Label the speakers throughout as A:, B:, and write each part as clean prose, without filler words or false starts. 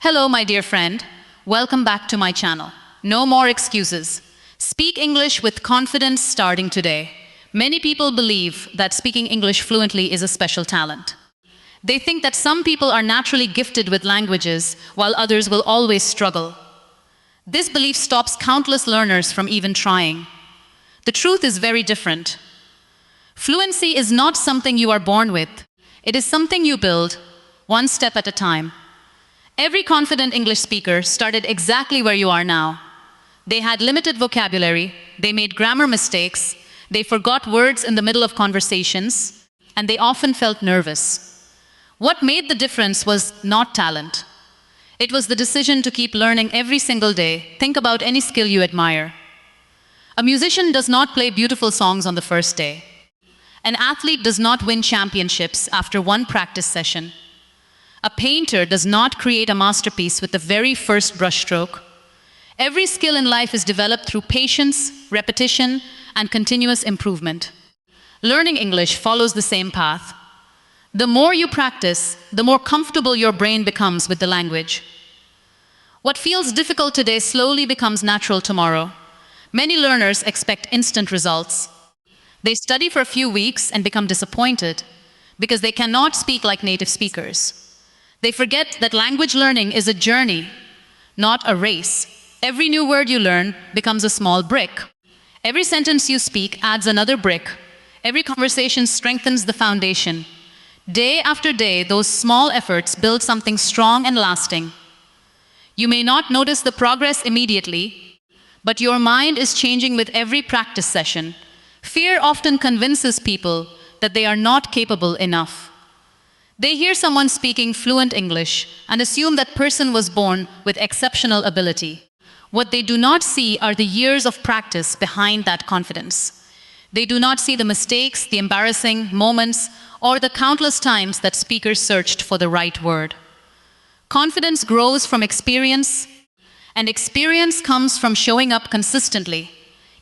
A: Hello, my dear friend. Welcome back to my channel. No more excuses. Speak English with confidence starting today. Many people believe that speaking English fluently is a special talent. They think that some people are naturally gifted with languages, while others will always struggle. This belief stops countless learners from even trying. The truth is very different. Fluency is not something you are born with. It is something you build, one step at a time. Every confident English speaker started exactly where you are now. They had limited vocabulary, they made grammar mistakes, they forgot words in the middle of conversations, and they often felt nervous. What made the difference was not talent. It was the decision to keep learning every single day. Think about any skill you admire. A musician does not play beautiful songs on the first day. An athlete does not win championships after one practice session. A painter does not create a masterpiece with the very first brushstroke. Every skill in life is developed through patience, repetition, and continuous improvement. Learning English follows the same path. The more you practice, the more comfortable your brain becomes with the language. What feels difficult today slowly becomes natural tomorrow. Many learners expect instant results. They study for a few weeks and become disappointed because they cannot speak like native speakers. They forget that language learning is a journey, not a race. Every new word you learn becomes a small brick. Every sentence you speak adds another brick. Every conversation strengthens the foundation. Day after day, those small efforts build something strong and lasting. You may not notice the progress immediately, but your mind is changing with every practice session. Fear often convinces people that they are not capable enough. They hear someone speaking fluent English and assume that person was born with exceptional ability. What they do not see are the years of practice behind that confidence. They do not see the mistakes, the embarrassing moments, or the countless times that speakers searched for the right word. Confidence grows from experience, and experience comes from showing up consistently.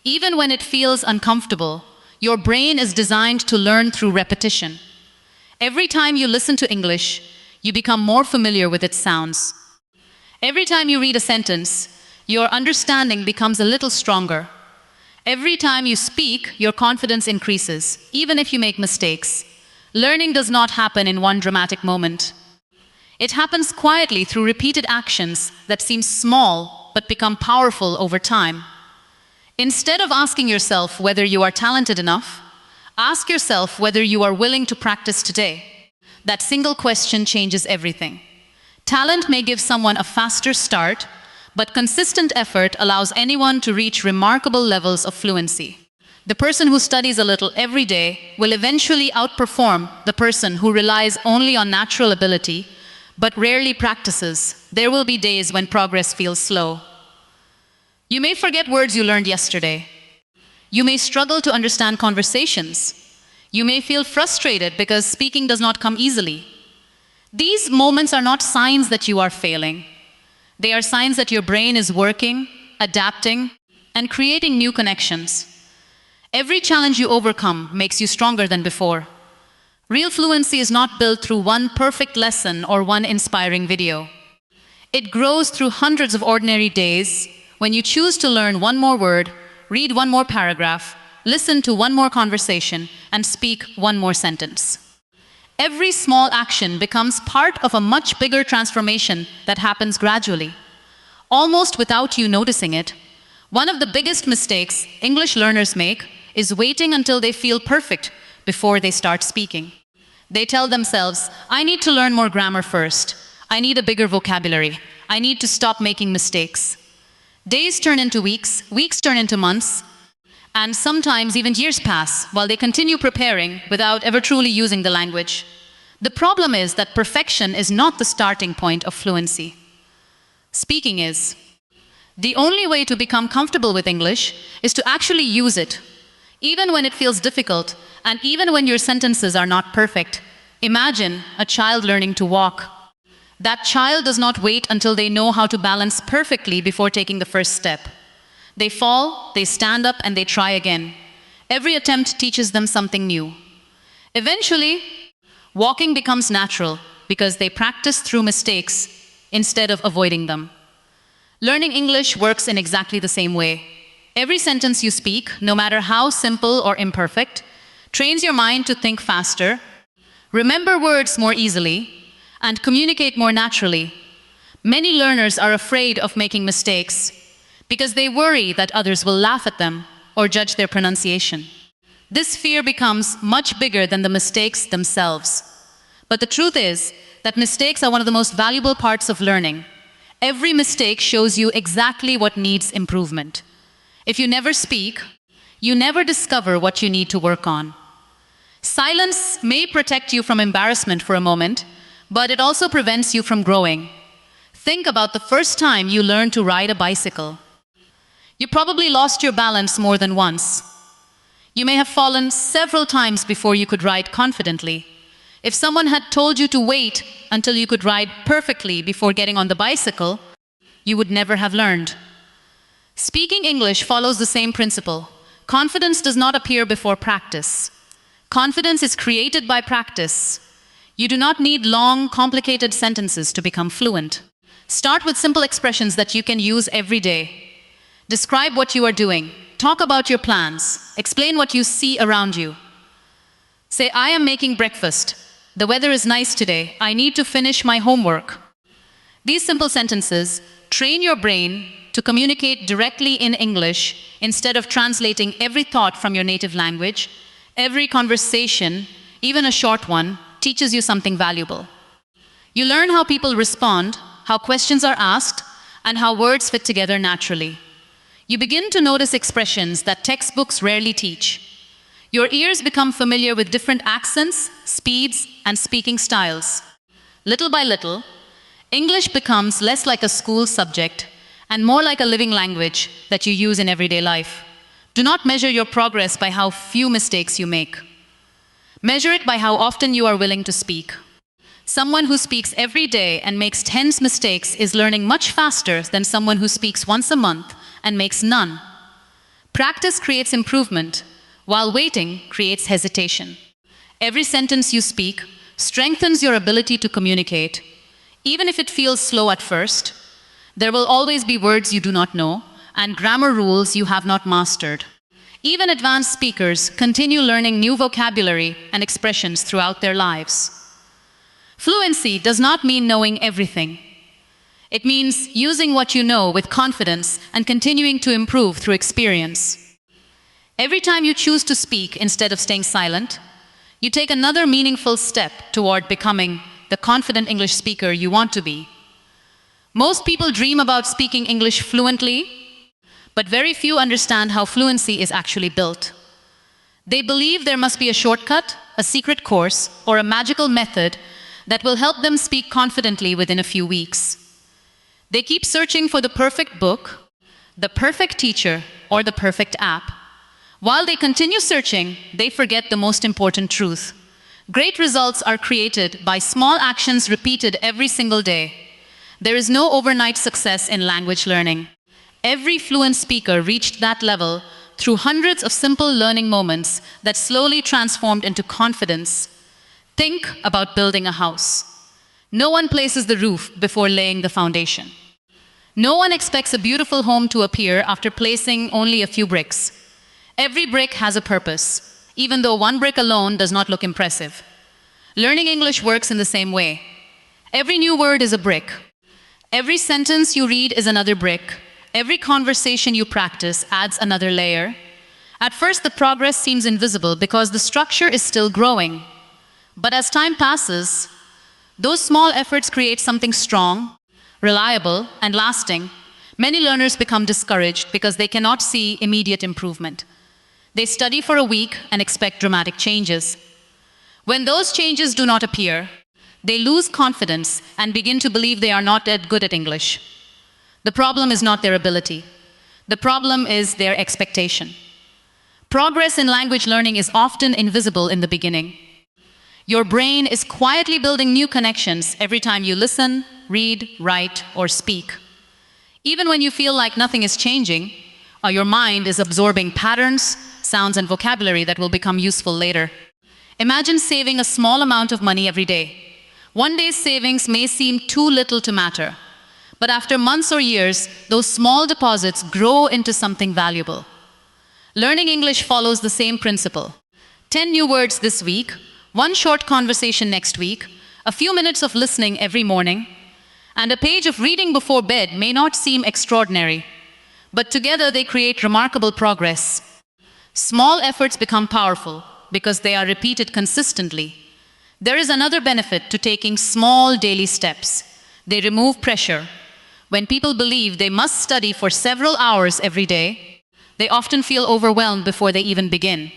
A: Even when it feels uncomfortable, your brain is designed to learn through repetition. Every time you listen to English, you become more familiar with its sounds. Every time you read a sentence, your understanding becomes a little stronger. Every time you speak, your confidence increases, even if you make mistakes. Learning does not happen in one dramatic moment. It happens quietly through repeated actions that seem small but become powerful over time. Instead of asking yourself whether you are talented enough, ask yourself whether you are willing to practice today. That single question changes everything. Talent may give someone a faster start, but consistent effort allows anyone to reach remarkable levels of fluency. The person who studies a little every day will eventually outperform the person who relies only on natural ability, but rarely practices. There will be days when progress feels slow. You may forget words you learned yesterday. You may struggle to understand conversations. You may feel frustrated because speaking does not come easily. These moments are not signs that you are failing. They are signs that your brain is working, adapting, and creating new connections. Every challenge you overcome makes you stronger than before. Real fluency is not built through one perfect lesson or one inspiring video. It grows through hundreds of ordinary days when you choose to learn one more word, read one more paragraph, listen to one more conversation, and speak one more sentence. Every small action becomes part of a much bigger transformation that happens gradually, almost without you noticing it. One of the biggest mistakes English learners make is waiting until they feel perfect before they start speaking. They tell themselves, I need to learn more grammar first. I need a bigger vocabulary. I need to stop making mistakes. Days turn into weeks, weeks turn into months, and sometimes even years pass while they continue preparing without ever truly using the language. The problem is that perfection is not the starting point of fluency. Speaking is. The only way to become comfortable with English is to actually use it. Even when it feels difficult, and even when your sentences are not perfect. Imagine a child learning to walk. That child does not wait until they know how to balance perfectly before taking the first step. They fall, they stand up, and they try again. Every attempt teaches them something new. Eventually, walking becomes natural because they practice through mistakes instead of avoiding them. Learning English works in exactly the same way. Every sentence you speak, no matter how simple or imperfect, trains your mind to think faster, remember words more easily, and communicate more naturally. Many learners are afraid of making mistakes because they worry that others will laugh at them or judge their pronunciation. This fear becomes much bigger than the mistakes themselves. But the truth is that mistakes are one of the most valuable parts of learning. Every mistake shows you exactly what needs improvement. If you never speak, you never discover what you need to work on. Silence may protect you from embarrassment for a moment, but it also prevents you from growing. Think about the first time you learned to ride a bicycle. You probably lost your balance more than once. You may have fallen several times before you could ride confidently. If someone had told you to wait until you could ride perfectly before getting on the bicycle, you would never have learned. Speaking English follows the same principle. Confidence does not appear before practice. Confidence is created by practice. You do not need long, complicated sentences to become fluent. Start with simple expressions that you can use every day. Describe what you are doing. Talk about your plans. Explain what you see around you. Say, I am making breakfast. The weather is nice today. I need to finish my homework. These simple sentences train your brain to communicate directly in English instead of translating every thought from your native language. Every conversation, even a short one, teaches you something valuable. You learn how people respond, how questions are asked, and how words fit together naturally. You begin to notice expressions that textbooks rarely teach. Your ears become familiar with different accents, speeds, and speaking styles. Little by little, English becomes less like a school subject and more like a living language that you use in everyday life. Do not measure your progress by how few mistakes you make. Measure it by how often you are willing to speak. Someone who speaks every day and makes tens of mistakes is learning much faster than someone who speaks once a month and makes none. Practice creates improvement, while waiting creates hesitation. Every sentence you speak strengthens your ability to communicate. Even if it feels slow at first, there will always be words you do not know and grammar rules you have not mastered. Even advanced speakers continue learning new vocabulary and expressions throughout their lives. Fluency does not mean knowing everything. It means using what you know with confidence and continuing to improve through experience. Every time you choose to speak instead of staying silent, you take another meaningful step toward becoming the confident English speaker you want to be. Most people dream about speaking English fluently, but very few understand how fluency is actually built. They believe there must be a shortcut, a secret course, or a magical method that will help them speak confidently within a few weeks. They keep searching for the perfect book, the perfect teacher, or the perfect app. While they continue searching, they forget the most important truth. Great results are created by small actions repeated every single day. There is no overnight success in language learning. Every fluent speaker reached that level through hundreds of simple learning moments that slowly transformed into confidence. Think about building a house. No one places the roof before laying the foundation. No one expects a beautiful home to appear after placing only a few bricks. Every brick has a purpose, even though one brick alone does not look impressive. Learning English works in the same way. Every new word is a brick. Every sentence you read is another brick. Every conversation you practice adds another layer. At first, the progress seems invisible because the structure is still growing. But as time passes, those small efforts create something strong, reliable, and lasting. Many learners become discouraged because they cannot see immediate improvement. They study for a week and expect dramatic changes. When those changes do not appear, they lose confidence and begin to believe they are not that good at English. The problem is not their ability. The problem is their expectation. Progress in language learning is often invisible in the beginning. Your brain is quietly building new connections every time you listen, read, write, or speak. Even when you feel like nothing is changing, your mind is absorbing patterns, sounds, and vocabulary that will become useful later. Imagine saving a small amount of money every day. One day's savings may seem too little to matter, But after months or years, those small deposits grow into something valuable. Learning English follows the same principle. 10 new words this week, one short conversation next week, a few minutes of listening every morning, and a page of reading before bed may not seem extraordinary, but together they create remarkable progress. Small efforts become powerful because they are repeated consistently. There is another benefit to taking small daily steps. They remove pressure. When people believe they must study for several hours every day, they often feel overwhelmed before they even begin.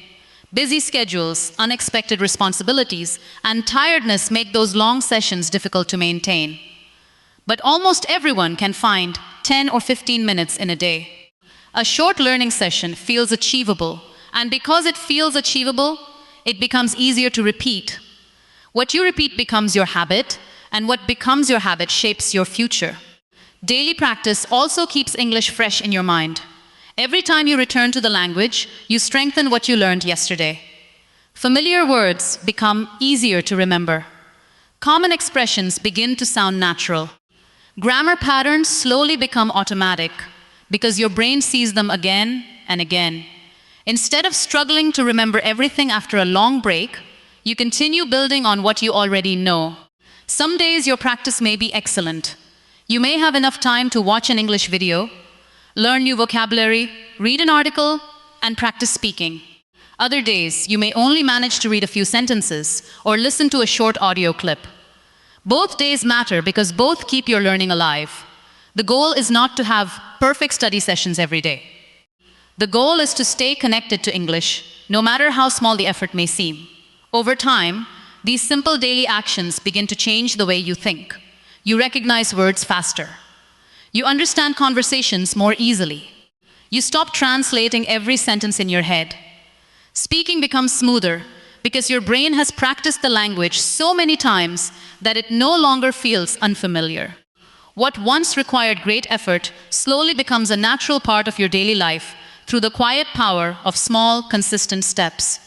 A: Busy schedules, unexpected responsibilities, and tiredness make those long sessions difficult to maintain. But almost everyone can find 10 or 15 minutes in a day. A short learning session feels achievable, and because it feels achievable, it becomes easier to repeat. What you repeat becomes your habit, and what becomes your habit shapes your future. Daily practice also keeps English fresh in your mind. Every time you return to the language, you strengthen what you learned yesterday. Familiar words become easier to remember. Common expressions begin to sound natural. Grammar patterns slowly become automatic because your brain sees them again and again. Instead of struggling to remember everything after a long break, you continue building on what you already know. Some days your practice may be excellent. You may have enough time to watch an English video, learn new vocabulary, read an article, and practice speaking. Other days, you may only manage to read a few sentences or listen to a short audio clip. Both days matter because both keep your learning alive. The goal is not to have perfect study sessions every day. The goal is to stay connected to English, no matter how small the effort may seem. Over time, these simple daily actions begin to change the way you think. You recognize words faster. You understand conversations more easily. You stop translating every sentence in your head. Speaking becomes smoother because your brain has practiced the language so many times that it no longer feels unfamiliar. What once required great effort slowly becomes a natural part of your daily life through the quiet power of small, consistent steps.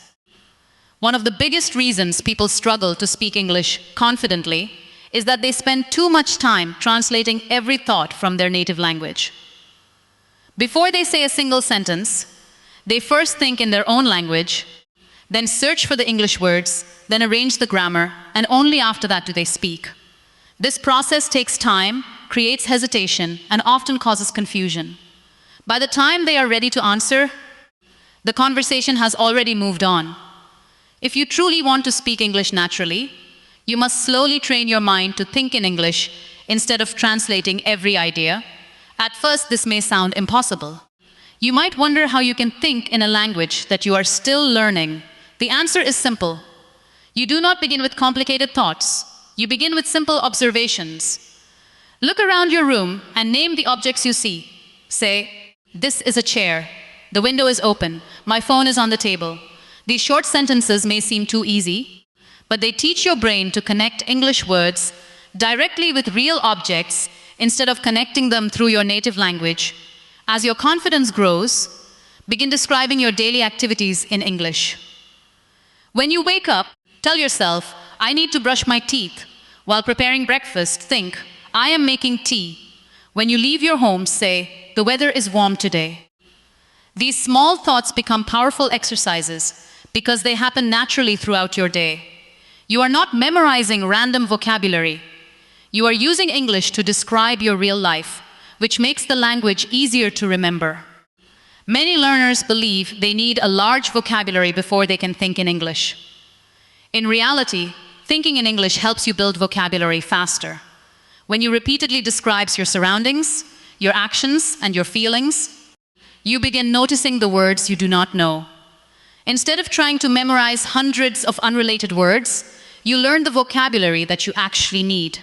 A: One of the biggest reasons people struggle to speak English confidently is that they spend too much time translating every thought from their native language. Before they say a single sentence, they first think in their own language, then search for the English words, then arrange the grammar, and only after that do they speak. This process takes time, creates hesitation, and often causes confusion. By the time they are ready to answer, the conversation has already moved on. If you truly want to speak English naturally, you must slowly train your mind to think in English instead of translating every idea. At first, this may sound impossible. You might wonder how you can think in a language that you are still learning. The answer is simple. You do not begin with complicated thoughts. You begin with simple observations. Look around your room and name the objects you see. Say, "This is a chair. The window is open. My phone is on the table." These short sentences may seem too easy, but they teach your brain to connect English words directly with real objects instead of connecting them through your native language. As your confidence grows, begin describing your daily activities in English. When you wake up, tell yourself, "I need to brush my teeth." While preparing breakfast, think, "I am making tea." When you leave your home, say, "The weather is warm today." These small thoughts become powerful exercises because they happen naturally throughout your day. You are not memorizing random vocabulary. You are using English to describe your real life, which makes the language easier to remember. Many learners believe they need a large vocabulary before they can think in English. In reality, thinking in English helps you build vocabulary faster. When you repeatedly describe your surroundings, your actions, and your feelings, you begin noticing the words you do not know. Instead of trying to memorize hundreds of unrelated words, you learn the vocabulary that you actually need.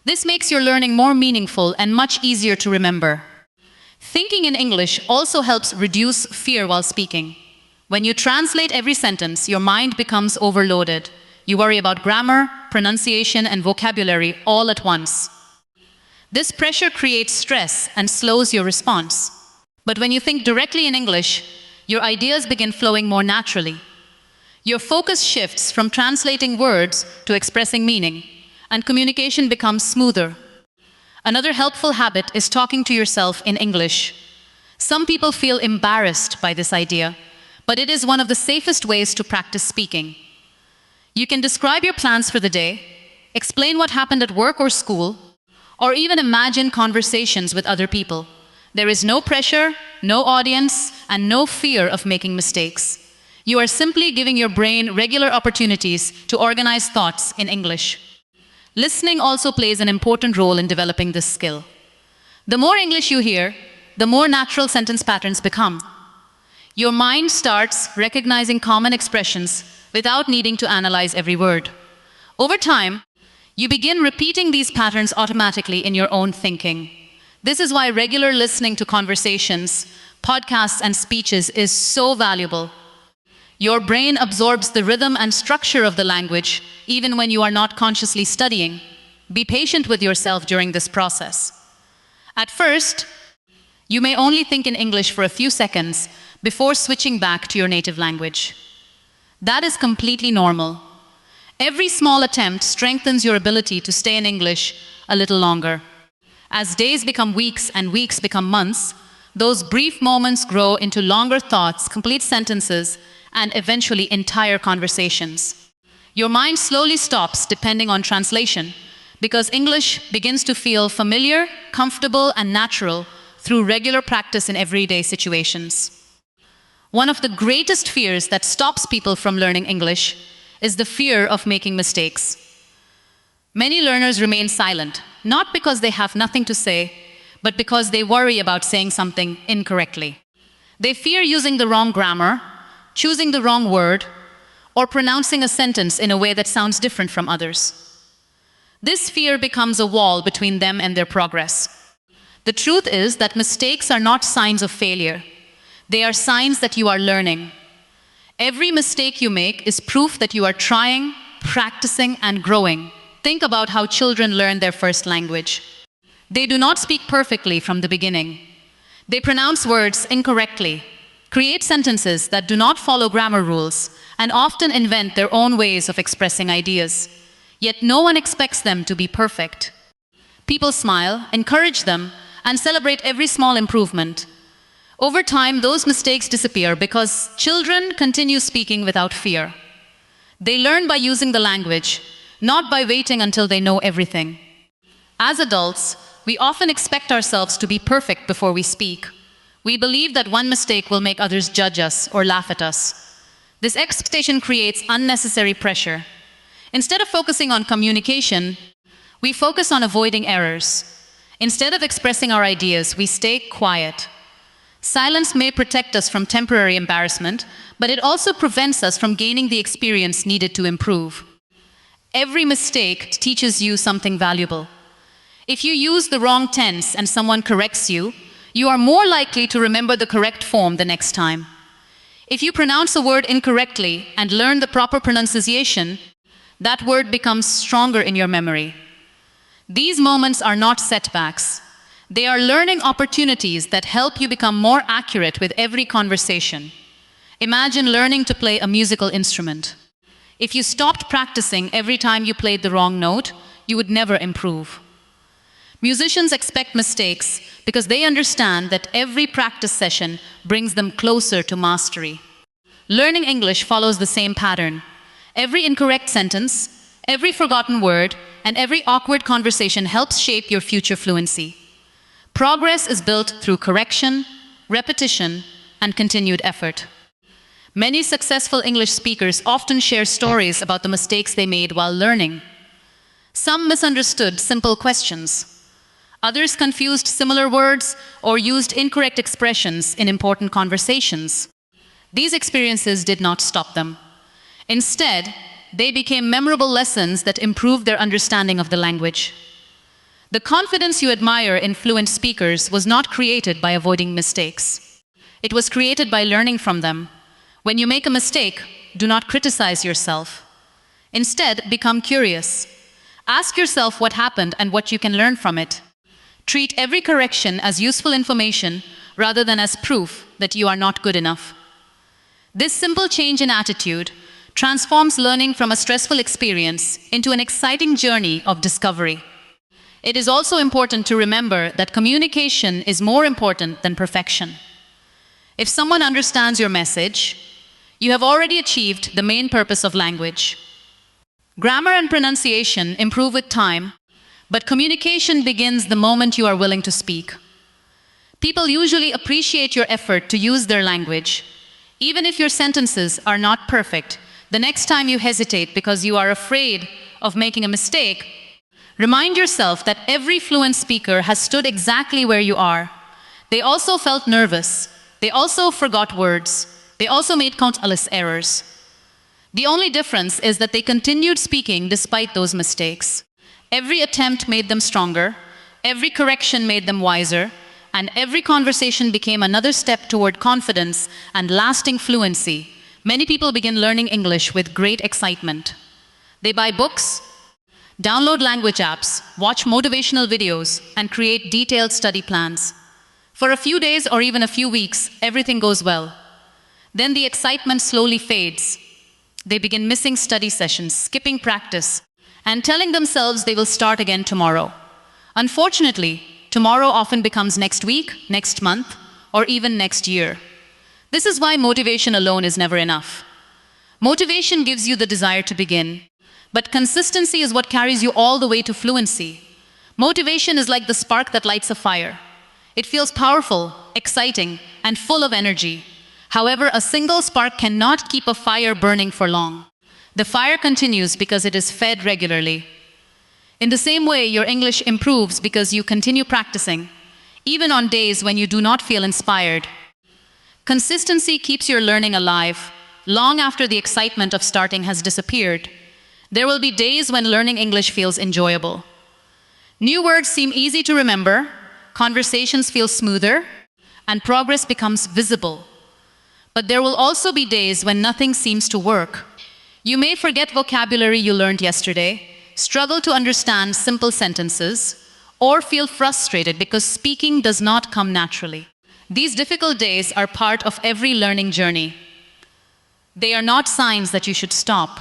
A: This makes your learning more meaningful and much easier to remember. Thinking in English also helps reduce fear while speaking. When you translate every sentence, your mind becomes overloaded. You worry about grammar, pronunciation, and vocabulary all at once. This pressure creates stress and slows your response. But when you think directly in English, your ideas begin flowing more naturally. Your focus shifts from translating words to expressing meaning, and communication becomes smoother. Another helpful habit is talking to yourself in English. Some people feel embarrassed by this idea, but it is one of the safest ways to practice speaking. You can describe your plans for the day, explain what happened at work or school, or even imagine conversations with other people. There is no pressure, no audience, and no fear of making mistakes. You are simply giving your brain regular opportunities to organize thoughts in English. Listening also plays an important role in developing this skill. The more English you hear, the more natural sentence patterns become. Your mind starts recognizing common expressions without needing to analyze every word. Over time, you begin repeating these patterns automatically in your own thinking. This is why regular listening to conversations, podcasts, and speeches is so valuable. Your brain absorbs the rhythm and structure of the language, even when you are not consciously studying. Be patient with yourself during this process. At first, you may only think in English for a few seconds before switching back to your native language. That is completely normal. Every small attempt strengthens your ability to stay in English a little longer. As days become weeks and weeks become months, those brief moments grow into longer thoughts, complete sentences, and eventually entire conversations. Your mind slowly stops depending on translation because English begins to feel familiar, comfortable, and natural through regular practice in everyday situations. One of the greatest fears that stops people from learning English is the fear of making mistakes. Many learners remain silent, not because they have nothing to say, but because they worry about saying something incorrectly. They fear using the wrong grammar, choosing the wrong word, or pronouncing a sentence in a way that sounds different from others. This fear becomes a wall between them and their progress. The truth is that mistakes are not signs of failure. They are signs that you are learning. Every mistake you make is proof that you are trying, practicing, and growing. Think about how children learn their first language. They do not speak perfectly from the beginning. They pronounce words incorrectly, create sentences that do not follow grammar rules, and often invent their own ways of expressing ideas. Yet no one expects them to be perfect. People smile, encourage them, and celebrate every small improvement. Over time, those mistakes disappear because children continue speaking without fear. They learn by using the language, not by waiting until they know everything. As adults, we often expect ourselves to be perfect before we speak. We believe that one mistake will make others judge us or laugh at us. This expectation creates unnecessary pressure. Instead of focusing on communication, we focus on avoiding errors. Instead of expressing our ideas, we stay quiet. Silence may protect us from temporary embarrassment, but it also prevents us from gaining the experience needed to improve. Every mistake teaches you something valuable. If you use the wrong tense and someone corrects you, you are more likely to remember the correct form the next time. If you pronounce a word incorrectly and learn the proper pronunciation, that word becomes stronger in your memory. These moments are not setbacks. They are learning opportunities that help you become more accurate with every conversation. Imagine learning to play a musical instrument. If you stopped practicing every time you played the wrong note, you would never improve. Musicians expect mistakes because they understand that every practice session brings them closer to mastery. Learning English follows the same pattern. Every incorrect sentence, every forgotten word, and every awkward conversation helps shape your future fluency. Progress is built through correction, repetition, and continued effort. Many successful English speakers often share stories about the mistakes they made while learning. Some misunderstood simple questions. Others confused similar words or used incorrect expressions in important conversations. These experiences did not stop them. Instead, they became memorable lessons that improved their understanding of the language. The confidence you admire in fluent speakers was not created by avoiding mistakes. It was created by learning from them. When you make a mistake, do not criticize yourself. Instead, become curious. Ask yourself what happened and what you can learn from it. Treat every correction as useful information rather than as proof that you are not good enough. This simple change in attitude transforms learning from a stressful experience into an exciting journey of discovery. It is also important to remember that communication is more important than perfection. If someone understands your message, you have already achieved the main purpose of language. Grammar and pronunciation improve with time, but communication begins the moment you are willing to speak. People usually appreciate your effort to use their language. Even if your sentences are not perfect, the next time you hesitate because you are afraid of making a mistake, remind yourself that every fluent speaker has stood exactly where you are. They also felt nervous. They also forgot words. They also made countless errors. The only difference is that they continued speaking despite those mistakes. Every attempt made them stronger. Every correction made them wiser. And every conversation became another step toward confidence and lasting fluency. Many people begin learning English with great excitement. They buy books, download language apps, watch motivational videos, and create detailed study plans. For a few days or even a few weeks, everything goes well. Then the excitement slowly fades. They begin missing study sessions, skipping practice, and telling themselves they will start again tomorrow. Unfortunately, tomorrow often becomes next week, next month, or even next year. This is why motivation alone is never enough. Motivation gives you the desire to begin, but consistency is what carries you all the way to fluency. Motivation is like the spark that lights a fire. It feels powerful, exciting, and full of energy. However, a single spark cannot keep a fire burning for long. The fire continues because it is fed regularly. In the same way, your English improves because you continue practicing, even on days when you do not feel inspired. Consistency keeps your learning alive, long after the excitement of starting has disappeared. There will be days when learning English feels enjoyable. New words seem easy to remember, conversations feel smoother, and progress becomes visible. But there will also be days when nothing seems to work. You may forget vocabulary you learned yesterday, struggle to understand simple sentences, or feel frustrated because speaking does not come naturally. These difficult days are part of every learning journey. They are not signs that you should stop.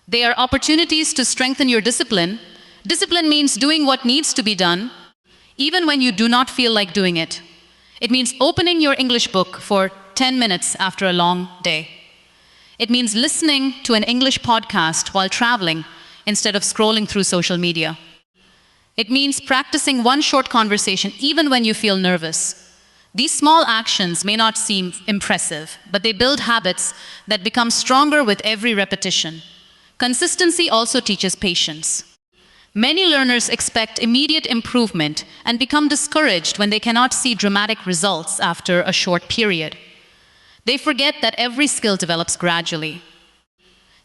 A: They are opportunities to strengthen your discipline. Discipline means doing what needs to be done, even when you do not feel like doing it. It means opening your English book for 10 minutes after a long day. It means listening to an English podcast while traveling instead of scrolling through social media. It means practicing one short conversation even when you feel nervous. These small actions may not seem impressive, but they build habits that become stronger with every repetition. Consistency also teaches patience. Many learners expect immediate improvement and become discouraged when they cannot see dramatic results after a short period. They forget that every skill develops gradually.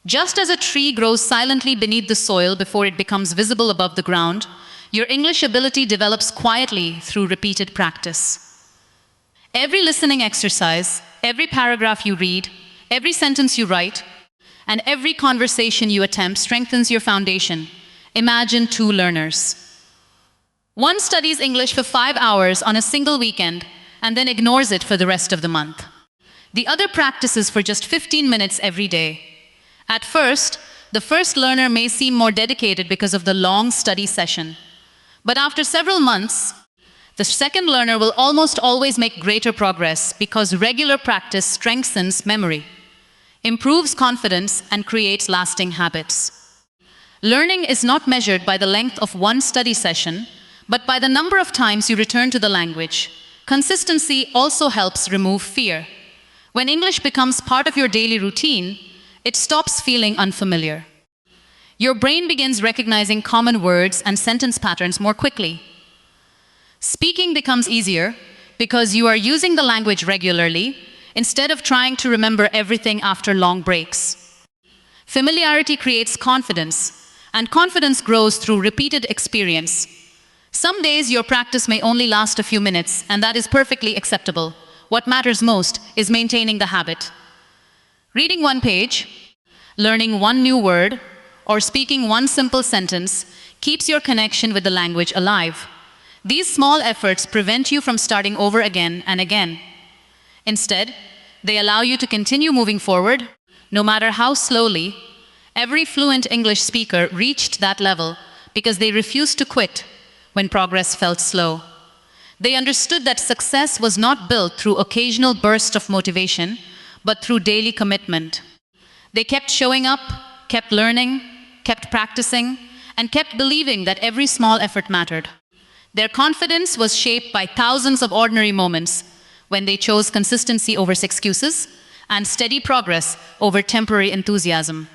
A: Just as a tree grows silently beneath the soil before it becomes visible above the ground, your English ability develops quietly through repeated practice. Every listening exercise, every paragraph you read, every sentence you write, and every conversation you attempt strengthens your foundation. Imagine two learners. One studies English for 5 hours on a single weekend and then ignores it for the rest of the month. The other practices for just 15 minutes every day. At first, the first learner may seem more dedicated because of the long study session. But after several months, the second learner will almost always make greater progress because regular practice strengthens memory, improves confidence, and creates lasting habits. Learning is not measured by the length of one study session, but by the number of times you return to the language. Consistency also helps remove fear. When English becomes part of your daily routine, it stops feeling unfamiliar. Your brain begins recognizing common words and sentence patterns more quickly. Speaking becomes easier because you are using the language regularly instead of trying to remember everything after long breaks. Familiarity creates confidence, and confidence grows through repeated experience. Some days your practice may only last a few minutes, and that is perfectly acceptable. What matters most is maintaining the habit. Reading one page, learning one new word, or speaking one simple sentence keeps your connection with the language alive. These small efforts prevent you from starting over again and again. Instead, they allow you to continue moving forward, no matter how slowly. Every fluent English speaker reached that level because they refused to quit when progress felt slow. They understood that success was not built through occasional bursts of motivation, but through daily commitment. They kept showing up, kept learning, kept practicing, and kept believing that every small effort mattered. Their confidence was shaped by thousands of ordinary moments when they chose consistency over excuses and steady progress over temporary enthusiasm.